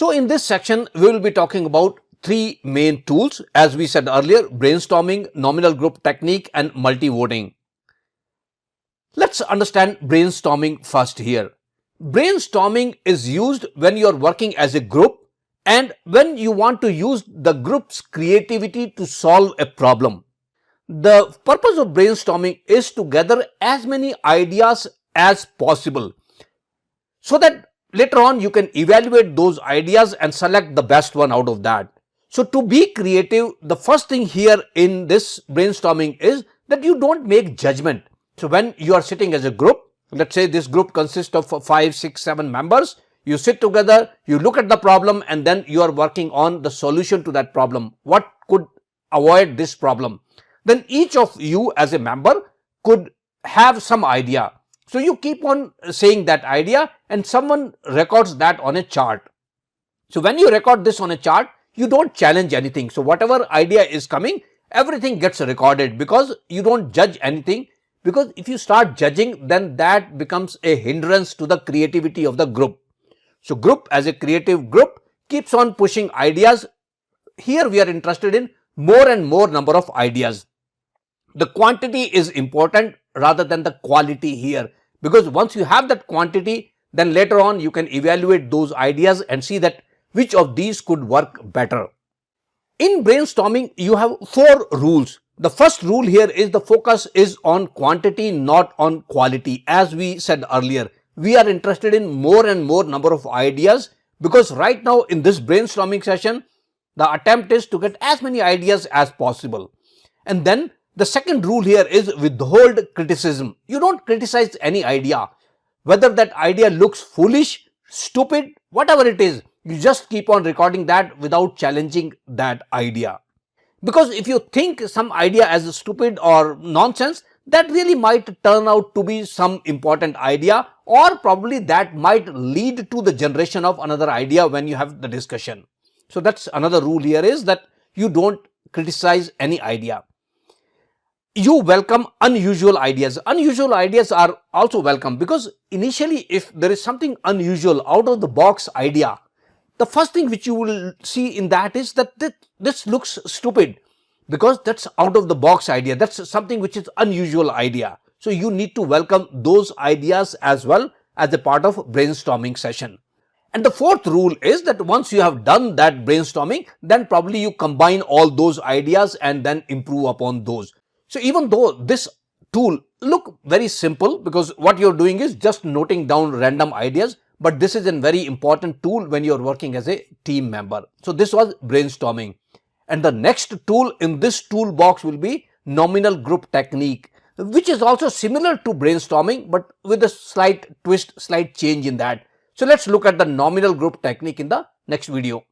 So in this section, we will be talking about three main tools, as we said earlier: brainstorming, nominal group technique, and multi-voting. Let's understand brainstorming first here. Brainstorming is used when you are working as a group and when you want to use the group's creativity to solve a problem. The purpose of brainstorming is to gather as many ideas as possible so that later on you can evaluate those ideas and select the best one out of that. So to be creative, the first thing here in this brainstorming is that you don't make judgment. So when you are sitting as a group, let's say this group consists of 5, 6, 7 members, you sit together, you look at the problem, and then you are working on the solution to that problem. What could avoid this problem? Then each of you as a member could have some idea. So you keep on saying that idea and someone records that on a chart. So when you record this on a chart, you don't challenge anything. So whatever idea is coming, everything gets recorded because you don't judge anything. Because if you start judging, then that becomes a hindrance to the creativity of the group. So group as a creative group keeps on pushing ideas. Here we are interested in more and more number of ideas. The quantity is important rather than the quality here, because once you have that quantity, then later on you can evaluate those ideas and see that which of these could work better. In brainstorming, you have 4 rules. The first rule here is the focus is on quantity, not on quality. As we said earlier, we are interested in more and more number of ideas, because right now in this brainstorming session, the attempt is to get as many ideas as possible. And then the second rule here is withhold criticism. You don't criticize any idea. Whether that idea looks foolish, stupid, whatever it is, you just keep on recording that without challenging that idea. Because if you think some idea as stupid or nonsense, that really might turn out to be some important idea, or probably that might lead to the generation of another idea when you have the discussion. So that's another rule here, is that you don't criticize any idea. You welcome unusual ideas. Unusual ideas are also welcome, because initially if there is something unusual, out of the box idea, the first thing which you will see in that is that this looks stupid, because that's out of the box idea. That's something which is unusual idea. So you need to welcome those ideas as well as a part of brainstorming session. And the fourth rule is that once you have done that brainstorming, then probably you combine all those ideas and then improve upon those. So even though this tool look very simple, because what you're doing is just noting down random ideas, but this is a very important tool when you're working as a team member. So this was brainstorming. And the next tool in this toolbox will be nominal group technique, which is also similar to brainstorming, but with a slight twist, slight change in that. So let's look at the nominal group technique in the next video.